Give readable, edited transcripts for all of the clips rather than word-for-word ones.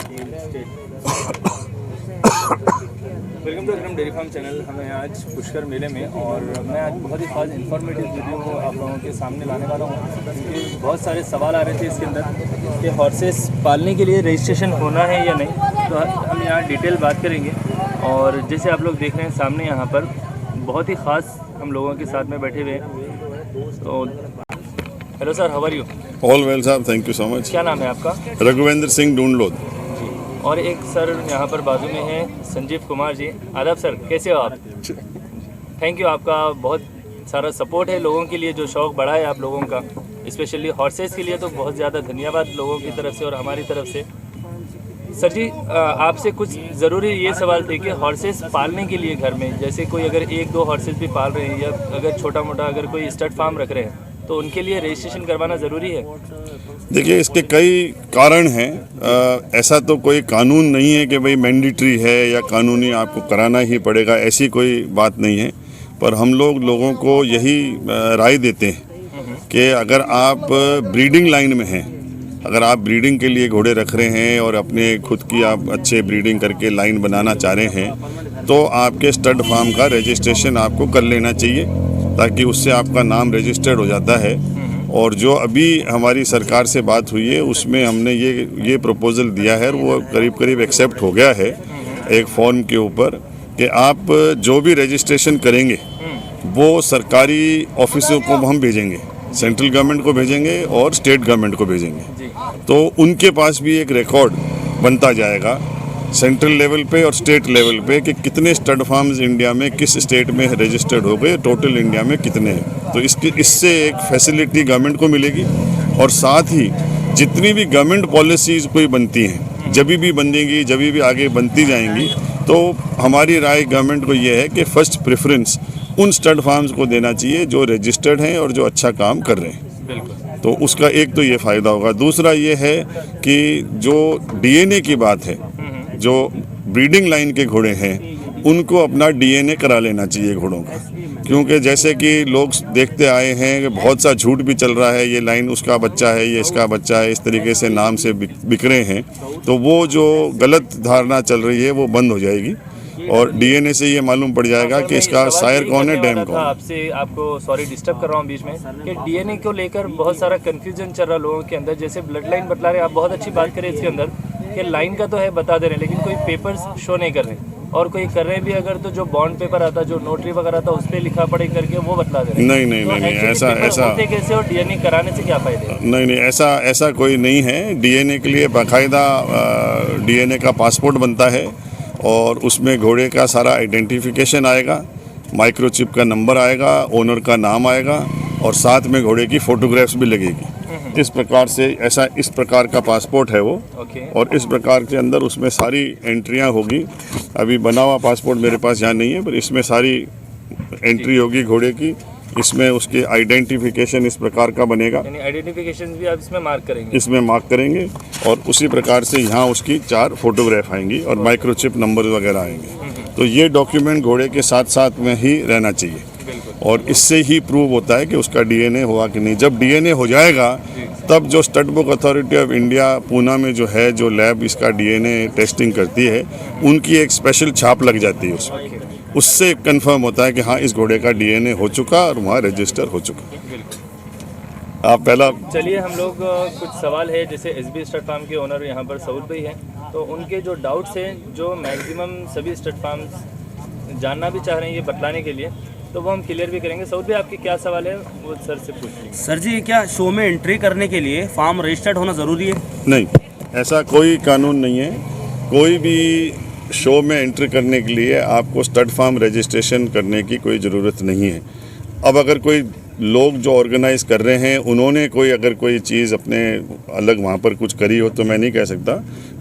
Welcome to रकम dairy farm channel. हमें आज पुष्कर मेले में और मैं आज बहुत ही खास इन्फॉर्मेटिव वीडियो को आप लोगों के सामने लाने वाला हूँ। क्योंकि बहुत सारे सवाल आ रहे थे इसके अंदर कि हॉर्सेस पालने के लिए रजिस्ट्रेशन होना है या नहीं, तो हम यहाँ डिटेल बात करेंगे। और जैसे आप लोग देख रहे हैं सामने यहाँ पर बहुत ही ख़ास हम लोगों के साथ में बैठे हुए हैं। तो hello sir, how are you? All well साहब, थैंक यू सो मच। क्या नाम है आपका? रघुवेंद्र सिंह ढूंढलोद। और एक सर यहाँ पर बाजू में है संजीव कुमार जी। आदाब सर, कैसे हो आप? थैंक यू, आपका बहुत सारा सपोर्ट है लोगों के लिए, जो शौक़ बढ़ा है आप लोगों का, स्पेशली हॉर्सेस के लिए। तो बहुत ज़्यादा धन्यवाद लोगों की तरफ से और हमारी तरफ से। सर जी, आपसे कुछ ज़रूरी ये सवाल थे कि हॉर्सेस पालने के लिए घर में, जैसे कोई अगर एक दो हॉर्सेस भी पाल रहे हैं या अगर छोटा मोटा अगर कोई स्टड फार्म रख रहे हैं, तो उनके लिए रजिस्ट्रेशन करवाना ज़रूरी है? देखिए, इसके कई कारण हैं। ऐसा तो कोई कानून नहीं है कि भाई मैंडेटरी है या कानूनी आपको कराना ही पड़ेगा, ऐसी कोई बात नहीं है। पर हम लोगों को यही राय देते हैं कि अगर आप ब्रीडिंग लाइन में हैं, अगर आप ब्रीडिंग के लिए घोड़े रख रहे हैं और अपने खुद की आप अच्छे ब्रीडिंग करके लाइन बनाना चाह रहे हैं, तो आपके स्टड फार्म का रजिस्ट्रेशन आपको कर लेना चाहिए, ताकि उससे आपका नाम रजिस्टर्ड हो जाता है। और जो अभी हमारी सरकार से बात हुई है, उसमें हमने ये प्रपोज़ल दिया है, वो करीब करीब एक्सेप्ट हो गया है एक फॉर्म के ऊपर, कि आप जो भी रजिस्ट्रेशन करेंगे वो सरकारी ऑफिसों को हम भेजेंगे, सेंट्रल गवर्नमेंट को भेजेंगे और स्टेट गवर्नमेंट को भेजेंगे। तो उनके पास भी एक रिकॉर्ड बनता जाएगा सेंट्रल लेवल पे और स्टेट लेवल पे कि कितने स्टड फार्म्स इंडिया में किस स्टेट में रजिस्टर्ड हो गए, टोटल इंडिया में कितने हैं। तो इससे एक फैसिलिटी गवर्नमेंट को मिलेगी। और साथ ही जितनी भी गवर्नमेंट पॉलिसीज़ कोई बनती हैं, जब भी बनेंगी, जब भी आगे बनती जाएंगी, तो हमारी राय गवर्नमेंट को ये है कि फर्स्ट प्रेफरेंस उन स्टड फार्म्स को देना चाहिए जो रजिस्टर्ड हैं और जो अच्छा काम कर रहे हैं। तो उसका एक तो ये फ़ायदा होगा। दूसरा ये है कि जो डीएनए की बात है, जो ब्रीडिंग लाइन के घोड़े हैं उनको अपना डीएनए करा लेना चाहिए घोड़ों का। क्योंकि जैसे कि लोग देखते आए हैं कि बहुत सा झूठ भी चल रहा है, ये लाइन उसका बच्चा है, ये इसका बच्चा है, इस तरीके से नाम से बिक रहे हैं। तो वो जो गलत धारणा चल रही है वो बंद हो जाएगी और डीएनए से ये मालूम पड़ जाएगा कि इसका सायर कौन है, डैम कौन है। आपको सॉरी डिस्टर्ब कर रहा हूँ बीच में, कि डीएनए को लेकर बहुत सारा कंफ्यूजन चल रहा है लोगों के अंदर। जैसे ब्लड लाइन बतला रहे हैं, आप बहुत अच्छी बात करें इसके अंदर कि लाइन का तो है बता दे रहे हैं, लेकिन कोई पेपर्स शो नहीं कर रहे, और कोई कर रहे भी अगर तो जो बॉन्ड पेपर आता, जो नोटरी वगैरह था, उस पर लिखा पड़े करके वो बतला दे रहे हैं। नहीं, ऐसा कैसे, और डीएनए कराने से क्या फायदे? नहीं, ऐसा कोई नहीं है। डीएनए के लिए बाकायदा डीएनए का पासपोर्ट बनता है और उसमें घोड़े का सारा आइडेंटिफिकेशन आएगा, माइक्रोचिप का नंबर आएगा, ओनर का नाम आएगा और साथ में घोड़े की फ़ोटोग्राफ्स भी लगेगी। इस प्रकार से इस प्रकार का पासपोर्ट है वो। और इस प्रकार के अंदर उसमें सारी एंट्रियां होगी। अभी बना हुआ पासपोर्ट मेरे पास यहाँ नहीं है, पर इसमें सारी एंट्री होगी घोड़े की। इसमें उसके आइडेंटिफिकेशन इस प्रकार का बनेगा, आइडेंटिफिकेशन भी आप इसमें मार्क करेंगे? इसमें मार्क करेंगे और उसी प्रकार से यहाँ उसकी 4 फोटोग्राफ आएंगी और माइक्रोचिप नंबर वगैरह आएंगे। तो ये डॉक्यूमेंट घोड़े के साथ साथ में ही रहना चाहिए और इससे ही प्रूव होता है कि उसका डीएनए हुआ कि नहीं। जब डीएनए हो जाएगा तब जो stud book authority of India Poona में जो है, जो लैब इसका डीएनए टेस्टिंग करती है, उनकी एक स्पेशल छाप लग जाती है उसमें। उससे कंफर्म होता है कि हाँ, इस घोड़े का डीएनए हो चुका और वहाँ रजिस्टर हो चुका। आप पहला चलिए, हम लोग कुछ सवाल है, जैसे एसबी स्टड फार्म के ओनर यहाँ पर सऊद भाई हैं, तो उनके जो डाउट्स हैं, जो मैक्सिमम सभी स्टड फार्म्स जानना भी चाह रहे हैं ये बतलाने के लिए, तो वो हम क्लियर भी करेंगे। सऊद भाई, आपके क्या सवाल है वो सर से पूछिए। सर जी, क्या शो में एंट्री करने के लिए फार्म रजिस्टर्ड होना ज़रूरी है? नहीं, ऐसा कोई कानून नहीं है। कोई भी शो में एंट्री करने के लिए आपको स्टड फार्म रजिस्ट्रेशन करने की कोई ज़रूरत नहीं है। अब अगर कोई लोग जो ऑर्गेनाइज कर रहे हैं उन्होंने कोई अगर कोई चीज़ अपने अलग वहाँ पर कुछ करी हो तो मैं नहीं कह सकता,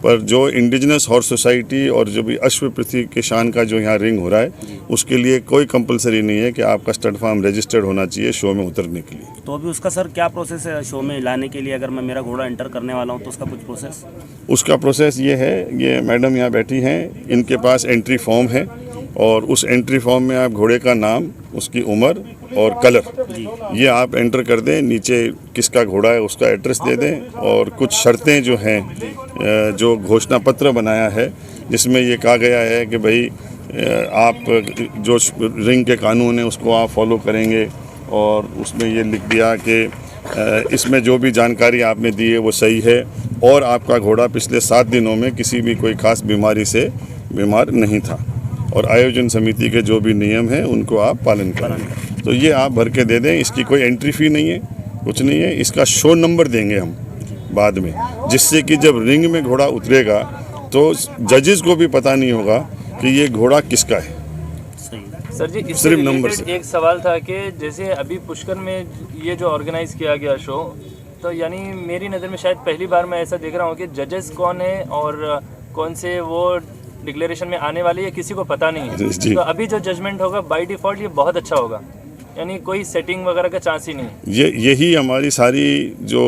पर जो इंडिजिनस हॉर्स सोसाइटी और जो भी अश्व पृथ्वी के शान का जो यहाँ रिंग हो रहा है, उसके लिए कोई कंपलसरी नहीं है कि आपका स्टड फार्म रजिस्टर्ड होना चाहिए शो में उतरने के लिए। तो अभी उसका सर क्या प्रोसेस है शो में लाने के लिए? अगर मैं मेरा घोड़ा एंटर करने वाला हूँ तो उसका कुछ प्रोसेस? उसका प्रोसेस ये है, ये मैडम यहाँ बैठी हैं, इनके पास एंट्री फॉर्म है और उस एंट्री फॉर्म में आप घोड़े का नाम, उसकी उम्र और कलर ये आप एंटर कर दें। नीचे किसका घोड़ा है उसका एड्रेस दे दें और कुछ शर्तें जो हैं जो घोषणा पत्र बनाया है जिसमें ये कहा गया है कि भाई आप जो रिंग के कानून है उसको आप फॉलो करेंगे, और उसमें ये लिख दिया कि इसमें जो भी जानकारी आपने दी है वो सही है और आपका घोड़ा पिछले 7 दिनों में किसी भी कोई खास बीमारी से बीमार नहीं था, और आयोजन समिति के जो भी नियम हैं उनको आप पालन करेंगे। तो ये आप भर के दे दें। इसकी कोई एंट्री फ़ी नहीं है, कुछ नहीं है। इसका शो नंबर देंगे हम बाद में, जिससे कि जब रिंग में घोड़ा उतरेगा तो जजेस को भी पता नहीं होगा कि ये घोड़ा किसका है। सर जी, इससे सिर्फ नंबर रिलेटेड से। एक सवाल था कि जैसे अभी पुष्कर में ये जो ऑर्गेनाइज किया गया शो, तो यानी मेरी नज़र में शायद पहली बार मैं ऐसा देख रहा हूँ कि जजेस कौन है और कौन से वो डिक्लेरेशन में आने वाले ये किसी को पता नहीं है। जी। तो अभी जो जजमेंट होगा बाय डिफ़ॉल्ट ये बहुत अच्छा होगा, यानी कोई सेटिंग वगैरह का चांस ही नहीं। यही हमारी सारी जो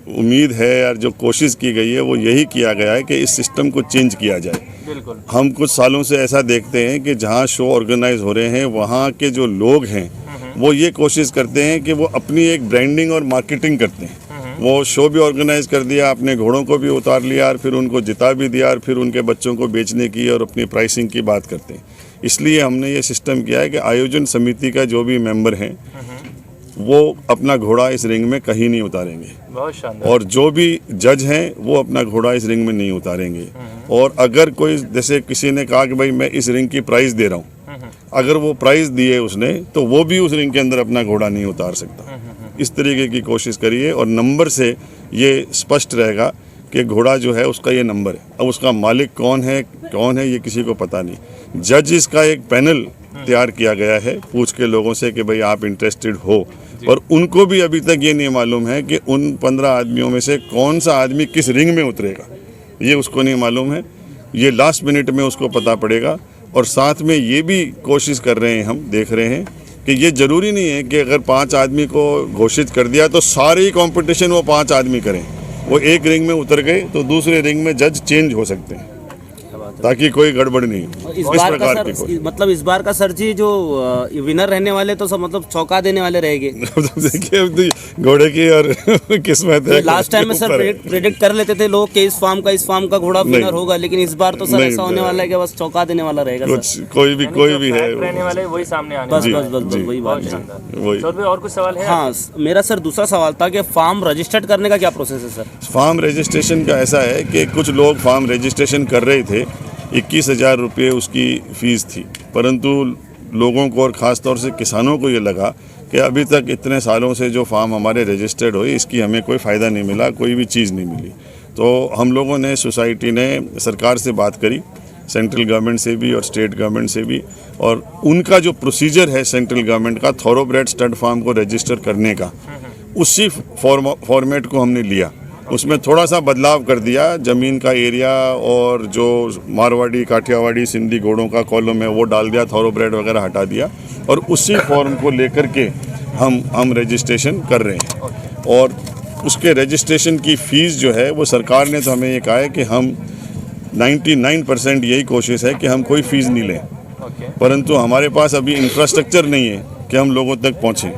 उम्मीद है और जो कोशिश की गई है वो यही किया गया है कि इस सिस्टम को चेंज किया जाए। बिल्कुल। हम कुछ सालों से ऐसा देखते हैं कि जहाँ शो ऑर्गेनाइज हो रहे हैं वहाँ के जो लोग हैं वो ये कोशिश करते हैं कि वो अपनी एक ब्रांडिंग और मार्केटिंग करते हैं। वो शो भी ऑर्गेनाइज कर दिया, अपने घोड़ों को भी उतार लिया और फिर उनको जिता भी दिया और फिर उनके बच्चों को बेचने की और अपनी प्राइसिंग की बात करते हैं। इसलिए हमने ये सिस्टम किया है कि आयोजन समिति का जो भी मेंबर हैं वो अपना घोड़ा इस रिंग में कहीं नहीं उतारेंगे, बहुत शानदार। और जो भी जज हैं वो अपना घोड़ा इस रिंग में नहीं उतारेंगे। और अगर कोई, जैसे किसी ने कहा कि भाई मैं इस रिंग की प्राइस दे रहा हूँ, अगर वो प्राइस दिए उसने तो वो भी उस रिंग के अंदर अपना घोड़ा नहीं उतार सकता। इस तरीके की कोशिश करिए और नंबर से ये स्पष्ट रहेगा कि घोड़ा जो है उसका ये नंबर है। अब उसका मालिक कौन है ये किसी को पता नहीं। जजेस का एक पैनल तैयार किया गया है पूछ के लोगों से कि भाई आप इंटरेस्टेड हो, और उनको भी अभी तक ये नहीं मालूम है कि उन 15 आदमियों में से कौन सा आदमी किस रिंग में उतरेगा, ये उसको नहीं मालूम है। ये लास्ट मिनट में उसको पता पड़ेगा। और साथ में ये भी कोशिश कर रहे हैं, हम देख रहे हैं कि ये ज़रूरी नहीं है कि अगर 5 आदमी को घोषित कर दिया तो सारे ही कॉम्पिटिशन वो 5 आदमी करें। वो एक रिंग में उतर गए तो दूसरे रिंग में जज चेंज हो सकते हैं, ताकि कोई गड़बड़ नहीं हो। इस बार का सर, मतलब इस बार का सर जी जो विनर रहने वाले तो सब मतलब चौंका देने वाले रहेंगे। देखिए अब तो घोड़े की और किस्मत है। लास्ट टाइम में सर प्रेडिक्ट कर लेते थे लोग कि इस फार्म का घोड़ा विनर होगा, लेकिन इस बार तो सर ऐसा होने वाला है कि बस चौंका देने वाला रहेगा। कुछ कोई भी है रहने वाले वही सामने आने बस वाले। बस वही बात है। वही। सर भी और कुछ सवाल है? हाँ, मेरा सर दूसरा सवाल था कि फार्म रजिस्टर्ड करने का क्या प्रोसेस है सर? फार्म रजिस्ट्रेशन का ऐसा है कि कुछ लोग फार्म रजिस्ट्रेशन कर रहे थे, 21,000 रुपये उसकी फ़ीस थी, परंतु लोगों को और ख़ास तौर से किसानों को ये लगा कि अभी तक इतने सालों से जो फार्म हमारे रजिस्टर्ड हुए इसकी हमें कोई फ़ायदा नहीं मिला, कोई भी चीज़ नहीं मिली। तो हम लोगों ने, सोसाइटी ने सरकार से बात करी, सेंट्रल गवर्नमेंट से भी और स्टेट गवर्नमेंट से भी, और उनका जो प्रोसीजर है सेंट्रल गवर्नमेंट का थॉरोब्रेड स्टड फार्म को रजिस्टर करने का, उसी फॉर्मेट को हमने लिया। उसमें थोड़ा सा बदलाव कर दिया, ज़मीन का एरिया और जो मारवाड़ी, काठियावाड़ी, सिंधी घोड़ों का कॉलम है वो डाल दिया, थॉरोब्रेड वगैरह हटा दिया, और उसी फॉर्म को लेकर के हम रजिस्ट्रेशन कर रहे हैं। और उसके रजिस्ट्रेशन की फ़ीस जो है वो सरकार ने तो हमें ये कहा है कि हम 99% यही कोशिश है कि हम कोई फ़ीस नहीं लें, परंतु हमारे पास अभी इंफ्रास्ट्रक्चर नहीं है कि हम लोगों तक पहुँचें।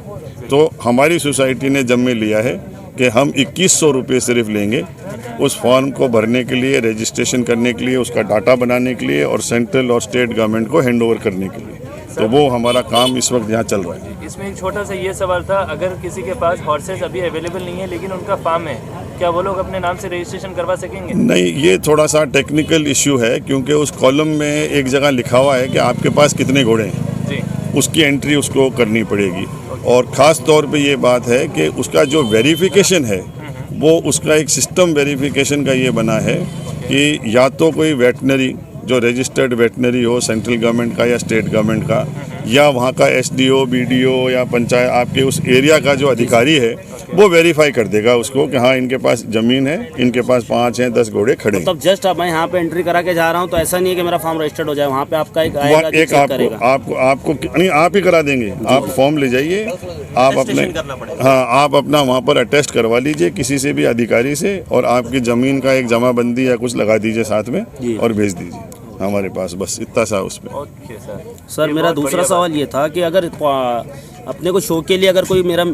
तो हमारी सोसाइटी ने जिम्मे लिया है कि हम 2100 रुपये सिर्फ लेंगे उस फॉर्म को भरने के लिए, रजिस्ट्रेशन करने के लिए, उसका डाटा बनाने के लिए और सेंट्रल और स्टेट गवर्नमेंट को हैंडओवर करने के लिए। तो वो हमारा काम इस वक्त यहाँ चल रहा है। इसमें एक छोटा सा ये सवाल था, अगर किसी के पास हॉर्सेस अभी अवेलेबल नहीं है लेकिन उनका फार्म है, क्या वो लोग अपने नाम से रजिस्ट्रेशन करवा सकेंगे? नहीं, ये थोड़ा सा टेक्निकल इश्यू है, क्योंकि उस कॉलम में एक जगह लिखा हुआ है कि आपके पास कितने घोड़े हैं जी, उसकी एंट्री उसको करनी पड़ेगी। और ख़ास तौर पे ये बात है कि उसका जो वेरिफिकेशन है वो उसका एक सिस्टम वेरिफिकेशन का ये बना है कि या तो कोई वेटनरी जो रजिस्टर्ड वेटनरी हो सेंट्रल गवर्नमेंट का या स्टेट गवर्नमेंट का, या वहाँ का एसडीओ, बीडीओ या पंचायत, आपके उस एरिया का जो अधिकारी है वो वेरीफाई कर देगा उसको कि हाँ इनके पास ज़मीन है, इनके पास 5 हैं 10 घोड़े खड़े हैं। तब जस्ट अब मैं यहाँ पे एंट्री करा के जा रहा हूँ तो ऐसा नहीं है कि मेरा फॉर्म रजिस्टर्ड हो जाए, वहाँ पे आपका एक आएगा जो चेक करेगा। आपको नहीं, आप ही करा देंगे। आप फॉर्म ले जाइए, आप अपने, हाँ आप अपना वहाँ पर अटेस्ट करवा लीजिए किसी से भी अधिकारी से, और आपकी ज़मीन का एक जमाबंदी या कुछ लगा दीजिए साथ में और भेज दीजिए। हमारे पास, बस इतना सा उसमें। Okay sir. सर ये मेरा बहुत दूसरा बढ़िया सवाल ये था कि अगर अपने को शो के लिए अगर कोई मेरा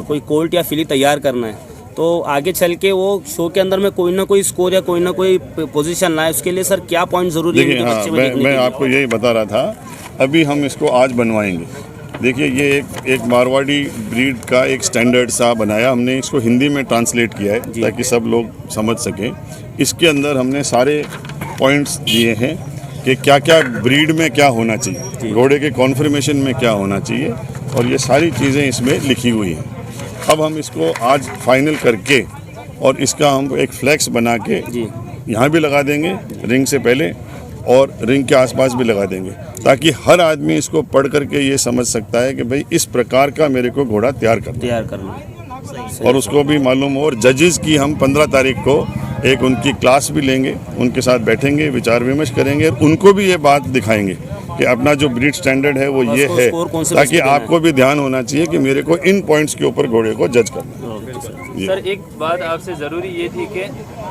कोई कोल्ट या फिली तैयार करना है तो आगे चल के वो शो के अंदर में कोई ना कोई स्कोर या कोई ना कोई पोजीशन लाए, उसके लिए सर क्या पॉइंट ज़रूरी है देखिए, इनके हाँ, बच्चे में देखने के मैं लिए? आपको यही बता रहा था, अभी हम इसको आज बनवाएंगे। देखिए, ये एक मारवाड़ी ब्रीड का एक स्टैंडर्ड सा बनाया हमने, इसको हिंदी में ट्रांसलेट किया है ताकि सब लोग समझ सकें। इसके अंदर हमने सारे पॉइंट्स दिए हैं कि क्या क्या ब्रीड में क्या होना चाहिए, घोड़े के कॉन्फर्मेशन में क्या होना चाहिए, और ये सारी चीज़ें इसमें लिखी हुई हैं। अब हम इसको आज फाइनल करके और इसका हम एक फ्लैक्स बना के यहाँ भी लगा देंगे रिंग से पहले, और रिंग के आसपास भी लगा देंगे, ताकि हर आदमी इसको पढ़ करके ये समझ सकता है कि भाई इस प्रकार का मेरे को घोड़ा तैयार करना है। और उसको भी मालूम हो। और जजेस की हम 15 तारीख को एक उनकी क्लास भी लेंगे, उनके साथ बैठेंगे, विचार विमर्श करेंगे, और उनको भी ये बात दिखाएंगे कि अपना जो ब्रीड स्टैंडर्ड है वो ये है, ताकि आपको भी ध्यान होना चाहिए कि मेरे को इन पॉइंट्स के ऊपर घोड़े को जज करना है। सर एक बात आपसे ज़रूरी ये थी कि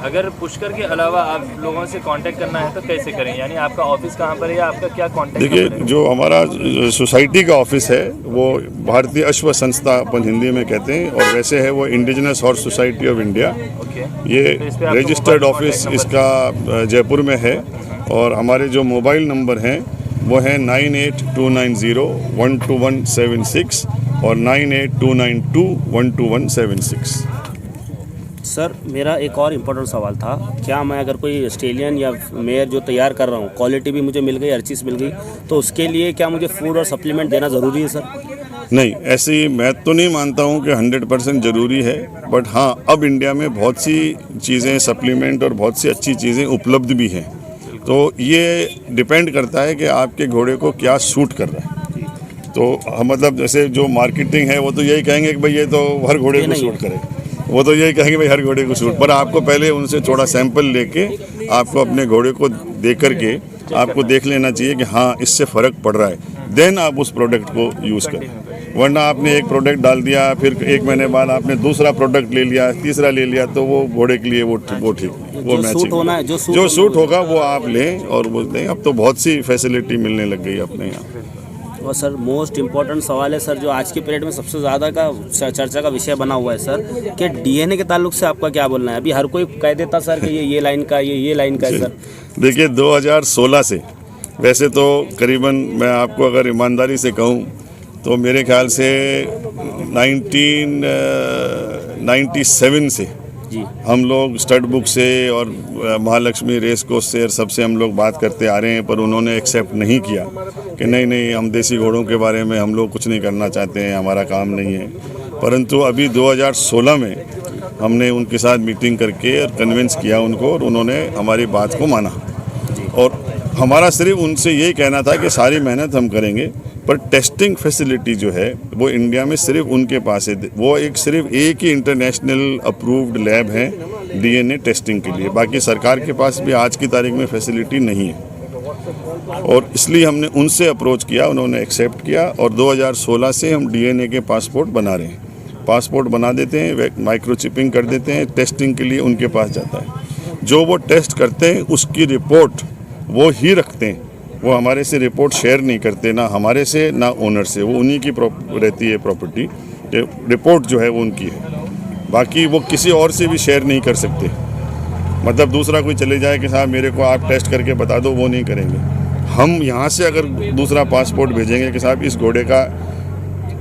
अगर पुष्कर के अलावा आप लोगों से कांटेक्ट करना है तो कैसे करें, यानी आपका ऑफिस कहाँ पर है या आपका क्या कांटेक्ट? देखिए, जो हमारा सोसाइटी का ऑफिस है वो भारतीय अश्व संस्था अपन हिंदी में कहते हैं, और वैसे है वो indigenous horse society of India. ये रजिस्टर्ड ऑफिस इसका जयपुर में है, और हमारे जो मोबाइल नंबर हैं वो है 9829012176 और 9829212176। सर मेरा एक और इम्पोर्टेंट सवाल था, क्या मैं अगर कोई ऑस्ट्रेलियन या मेयर जो तैयार कर रहा हूँ, क्वालिटी भी मुझे मिल गई, हर चीज़ मिल गई, तो उसके लिए क्या मुझे फूड और सप्लीमेंट देना ज़रूरी है सर? नहीं, ऐसी मैं तो नहीं मानता हूँ कि 100% ज़रूरी है, बट हाँ, अब इंडिया में बहुत सी चीज़ें सप्लीमेंट और बहुत सी अच्छी चीज़ें उपलब्ध भी हैं। तो ये डिपेंड करता है कि आपके घोड़े को क्या सूट कर रहा है। तो मतलब जैसे जो मार्केटिंग है वो तो यही कहेंगे कि भाई ये तो हर घोड़े को सूट करे, वो तो यही कहेंगे भाई हर घोड़े को सूट, पर आपको पहले उनसे थोड़ा सैंपल लेके आपको अपने घोड़े को दे करके आपको देख लेना चाहिए कि हाँ इससे फ़र्क पड़ रहा है, देन आप उस प्रोडक्ट को यूज़ करें। वरना आपने एक प्रोडक्ट डाल दिया, फिर 1 महीने बाद आपने दूसरा प्रोडक्ट ले लिया, तीसरा ले लिया, तो वो घोड़े के लिए वो ठीक नहीं, वो मैचिंग जो सूट होगा वो आप लें और वो दें। अब तो बहुत सी फैसिलिटी मिलने लग गई अपने यहाँ। और सर मोस्ट इम्पोर्टेंट सवाल है सर, जो आज के पीरियड में सबसे ज़्यादा का चर्चा का विषय बना हुआ है सर, कि डीएनए के ताल्लुक से आपका क्या बोलना है? अभी हर कोई कह देता सर कि ये लाइन का, ये लाइन का है सर। देखिए 2016 से, वैसे तो करीबन मैं आपको अगर ईमानदारी से कहूँ तो मेरे ख्याल से 1997 से हम लोग स्टड बुक से और महालक्ष्मी रेस कोर्स से सबसे हम लोग बात करते आ रहे हैं, पर उन्होंने एक्सेप्ट नहीं किया कि नहीं हम देसी घोड़ों के बारे में हम लोग कुछ नहीं करना चाहते हैं, हमारा काम नहीं है। परंतु अभी 2016 में हमने उनके साथ मीटिंग करके और कन्विंस किया उनको, और उन्होंने हमारी बात को माना। और हमारा सिर्फ उनसे यही कहना था कि सारी मेहनत हम करेंगे, पर टेस्टिंग फैसिलिटी जो है वो इंडिया में सिर्फ उनके पास है। वो सिर्फ एक ही इंटरनेशनल अप्रूव्ड लैब है डीएनए टेस्टिंग के लिए, बाकी सरकार के पास भी आज की तारीख में फैसिलिटी नहीं है। और इसलिए हमने उनसे अप्रोच किया, उन्होंने एक्सेप्ट किया, और 2016 से हम डीएनए के पासपोर्ट बना रहे हैं। पासपोर्ट बना देते हैं, माइक्रोचिपिंग कर देते हैं, टेस्टिंग के लिए उनके पास जाता है। जो वो टेस्ट करते हैं उसकी रिपोर्ट वो ही रखते हैं, वो हमारे से रिपोर्ट शेयर नहीं करते, ना हमारे से ना ओनर से, वो उन्हीं की रहती है प्रॉपर्टी, रिपोर्ट जो है वो उनकी है। बाकी वो किसी और से भी शेयर नहीं कर सकते। मतलब दूसरा कोई चले जाए कि साहब मेरे को आप टेस्ट करके बता दो, वो नहीं करेंगे। हम यहाँ से अगर दूसरा पासपोर्ट भेजेंगे कि साहब इस घोड़े का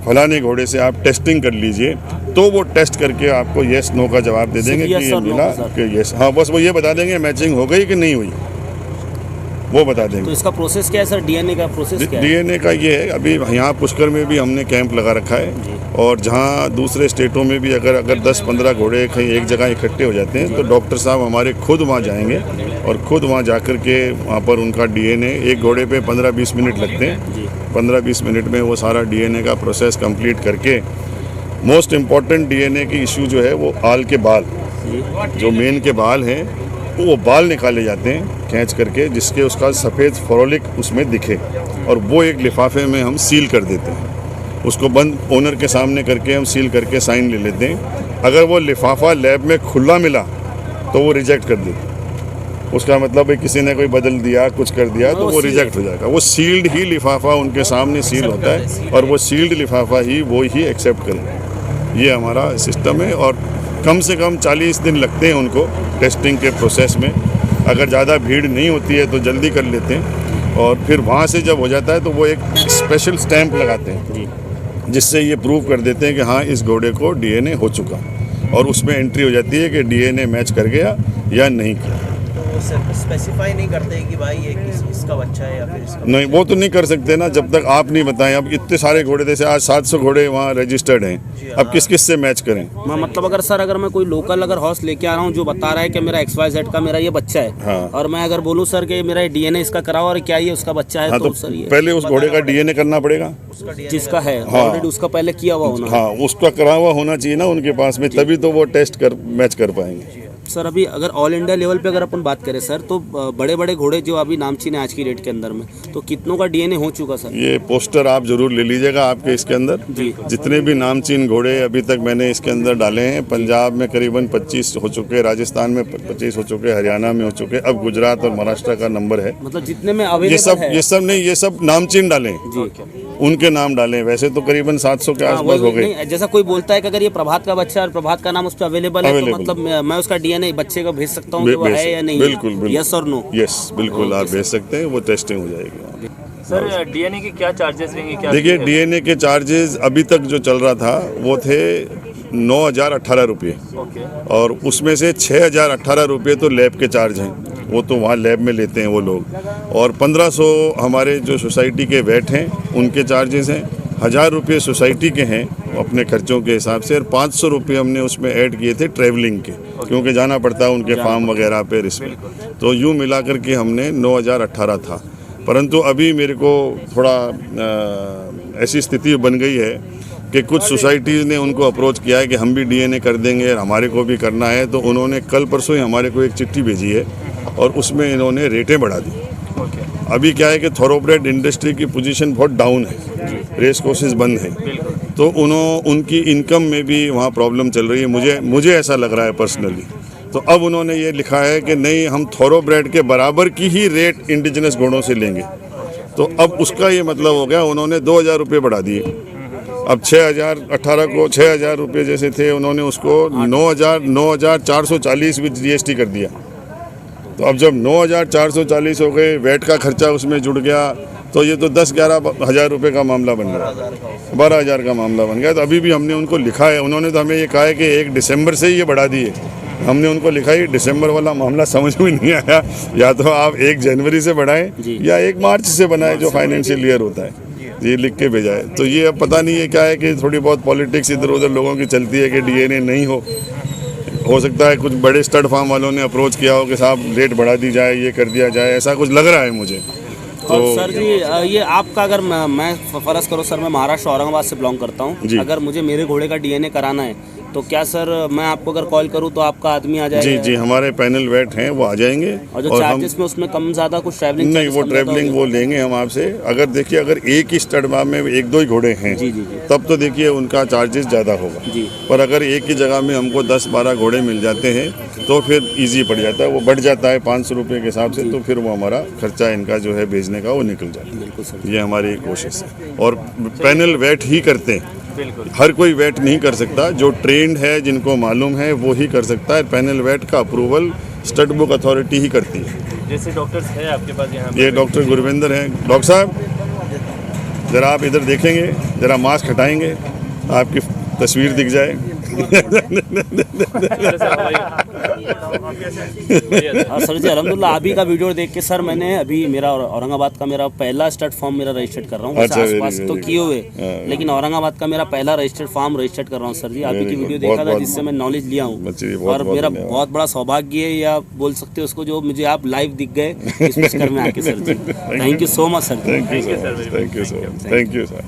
फलाने घोड़े से आप टेस्टिंग कर लीजिए, तो वो टेस्ट करके आपको येस नो का जवाब दे देंगे कि ये मिला कि येस, हाँ, बस वो ये बता देंगे मैचिंग हो गई कि नहीं हुई, वो बता देंगे। तो इसका प्रोसेस क्या है सर? डीएनए का प्रोसेस क्या है? डीएनए का ये है, अभी यहाँ पुष्कर में भी हमने कैंप लगा रखा है, और जहाँ दूसरे स्टेटों में भी अगर 10-15 घोड़े कहीं एक जगह इकट्ठे हो जाते हैं तो डॉक्टर साहब हमारे खुद वहाँ जाएंगे, और खुद वहाँ जाकर के वहाँ पर उनका डीएनए, एक घोड़े पे 15-20 मिनट लगते हैं, 15-20 मिनट में वो सारा डीएनए का प्रोसेस कंप्लीट करके, मोस्ट इम्पॉर्टेंट डीएनए की इशू जो है वो आल के बाल, जो मेन के बाल हैं वो बाल निकाले जाते हैं खींच करके, जिसके उसका सफ़ेद फरोलिक उसमें दिखे, और वो एक लिफाफे में हम सील कर देते हैं। उसको बंद ओनर के सामने करके हम सील करके साइन ले लेते हैं। अगर वो लिफाफा लैब में खुला मिला तो वो रिजेक्ट कर देते हैं, उसका मतलब है किसी ने कोई बदल दिया, कुछ कर दिया तो वो रिजेक्ट हो जाएगा। वो सील्ड ही लिफाफा उनके सामने सील होता है और वो सील्ड लिफाफा ही वो ही एक्सेप्ट करेंगे। ये हमारा सिस्टम है और कम से कम 40 दिन लगते हैं उनको टेस्टिंग के प्रोसेस में। अगर ज़्यादा भीड़ नहीं होती है तो जल्दी कर लेते हैं और फिर वहाँ से जब हो जाता है तो वो एक स्पेशल स्टैंप लगाते हैं जिससे ये प्रूव कर देते हैं कि हाँ इस घोड़े को डीएनए हो चुका और उसमें एंट्री हो जाती है कि डीएनए मैच कर गया या नहीं किया। स्पेसिफाई नहीं करते कि भाई ये इसका बच्चा है या फिर इसका नहीं, वो तो नहीं कर सकते ना जब तक आप नहीं बताएं। अब इतने सारे घोड़े, जैसे आज 700 घोड़े वहाँ रजिस्टर्ड हैं, अब किस किस से मैच करें? मतलब अगर सर अगर मैं कोई लोकल अगर हॉर्स लेके आ रहा हूँ जो बता रहा है कि मेरा XYZ का मेरा ये बच्चा है, हाँ। और मैं अगर बोलूँ सर कि मेरा डीएनए इसका कराओ और क्या ये उसका बच्चा है, हाँ, तो सर ये पहले उस घोड़े का डीएनए करना पड़ेगा जिसका है हाँ। ऑलरेडी उसका पहले किया हुआ होना। हाँ, उसका करा हुआ होना चाहिए ना उनके पास में, तभी तो वो टेस्ट कर मैच कर पाएंगे। सर अभी अगर ऑल इंडिया लेवल पे अगर अपन बात करें सर, तो बड़े बड़े घोड़े जो अभी नामचीन है आज की डेट के अंदर में, तो कितनों का डीएनए हो चुका सर? ये पोस्टर आप जरूर ले लीजिएगा आपके इसके अंदर। जितने भी नामचीन घोड़े अभी तक मैंने इसके अंदर डाले हैं, पंजाब में करीबन 25 हो चुके, राजस्थान में 25 हो चुके, हरियाणा में हो चुके, अब गुजरात और महाराष्ट्र का नंबर है। मतलब जितने में अवेलेबल है ये सब नहीं, ये सब नामचीन डाले, उनके नाम डाले। वैसे तो करीबन 700 के आसपास हो गए। जैसा कोई बोलता है कि अगर ये प्रभात का बच्चा है और प्रभात का नाम उस पर अवेलेबल है, तो मतलब मैं उसका डीएनए बच्चे का भेज सकता हूँ कि वो है या नहीं? बिल्कुल बिल्कुल, यस और नो? यस बिल्कुल, आप भेज सकते हैं, वो टेस्टिंग हो जाएगी। सर डीएनए के क्या चार्जेस रहेंगे? क्या देखिए, डीएनए के चार्जेस अभी तक जो चल रहा था वो थे 9,018 रुपये, ओके, और उसमें से 6,018 रुपये तो लैब के चार्ज हैं, वो तो वहाँ लैब में लेते हैं वो लोग, और 1,500 हमारे जो सोसाइटी के वेट हैं उनके चार्जेस हैं, 1,000 रुपये सोसाइटी के हैं अपने खर्चों के हिसाब से, और 500 रुपये हमने उसमें ऐड किए थे ट्रैवलिंग के, क्योंकि जाना पड़ता है उनके फार्म वगैरह पे इसमें। तो यूँ मिला करके हमने 9,018 था। परंतु अभी मेरे को थोड़ा ऐसी स्थिति बन गई है कि कुछ सोसाइटीज़ ने उनको अप्रोच किया है कि हम भी डीएनए कर देंगे और हमारे को भी करना है, तो उन्होंने कल परसों ही हमारे को एक चिट्ठी भेजी है और उसमें इन्होंने रेटें बढ़ा दी। अभी क्या है कि थोरोब्रेड इंडस्ट्री की पोजीशन बहुत डाउन है, रेस कोर्सेज बंद हैं, तो उनकी इनकम में भी वहाँ प्रॉब्लम चल रही है, मुझे ऐसा लग रहा है पर्सनली। तो अब उन्होंने ये लिखा है कि नहीं, हम थोरोब्रेड के बराबर की ही रेट इंडिजिनस घोड़ों से लेंगे। तो अब उसका ये मतलब हो गया, उन्होंने 2,000 रुपये बढ़ा दिए। अब 6,018 को 6,000 रुपये जैसे थे, उन्होंने उसको 9,440 विद जीएसटी कर दिया। तो अब जब 9,440 हो गए, वेट का खर्चा उसमें जुड़ गया, तो ये तो 10-11 हज़ार रुपये का मामला बन गया, 12,000 का मामला बन गया। तो अभी भी हमने उनको लिखा है, उन्होंने तो हमें ये कहा है कि 1 दिसंबर से ही ये बढ़ा दिए। हमने उनको लिखा है, दिसंबर वाला मामला समझ में नहीं आया, या तो आप 1 जनवरी से बढ़ाएं या 1 मार्च से बनाएं, जो फाइनेंशियल ईयर होता है, ये लिख के भेजा है। तो ये अब पता नहीं है क्या है कि थोड़ी बहुत पॉलिटिक्स इधर उधर लोगों की चलती है कि डीएनए नहीं हो सकता है कुछ बड़े स्टड फार्म वालों ने अप्रोच किया हो कि साहब रेट बढ़ा दी जाए, ये कर दिया जाए, ऐसा कुछ लग रहा है मुझे। और सर जी ये आपका अगर मैं फ़र्ज़ करो सर, मैं महाराष्ट्र औरंगाबाद से बिलोंग करता हूँ, अगर मुझे मेरे घोड़े का डीएनए कराना है तो क्या सर मैं आपको अगर कॉल करूँ तो आपका आदमी आ जाएगा? जी, हमारे पैनल वेट हैं, वो आ जाएंगे। और जो चार्जेस में उसमें कम ज़्यादा कुछ ट्रैवलिंग नहीं, वो ट्रैवलिंग वो लेंगे हम आपसे। अगर देखिए, अगर एक ही स्टड फार्म में 1-2 ही घोड़े हैं, जी, तब तो देखिए उनका चार्जेस ज़्यादा होगा, पर अगर एक ही जगह में हमको 10-12 घोड़े मिल जाते हैं तो फिर ईजी पड़ जाता है, वो बढ़ जाता है 500 रुपये के हिसाब से, तो फिर वो हमारा खर्चा इनका जो है भेजने का वो निकल जाता है। बिल्कुल सर, ये हमारी कोशिश है। और पैनल वेट ही करते हैं, हर कोई वेट नहीं कर सकता, जो ट्रेंड है, जिनको मालूम है, वो ही कर सकता है। पैनल वेट का अप्रूवल स्टड बुक अथॉरिटी ही करती है। जैसे डॉक्टर्स हैं आपके पास यहाँ? ये डॉक्टर गुरविंदर हैं। डॉक्टर साहब जरा आप इधर देखेंगे, जरा मास्क हटाएंगे, आपकी तस्वीर दिख जाए। सर जी अल्हम्दुलिल्लाह, अभी का वीडियो देख के सर मैंने अभी मेरा औरंगाबाद का मेरा पहला स्टड फार्म मेरा रजिस्टर्ड कर रहा हूँ। आसपास तो किए हुए, लेकिन औरंगाबाद का मेरा पहला रजिस्टर्ड फार्म रजिस्टर्ड कर रहा हूँ सर जी। अभी की वीडियो देखा था जिससे मैं नॉलेज लिया हूँ, और मेरा बहुत बड़ा सौभाग्य है, या बोल सकते हो उसको, जो मुझे आप लाइव दिख गए इस चक्कर में आके sir ji. Thank you so much sir. Thank you sir.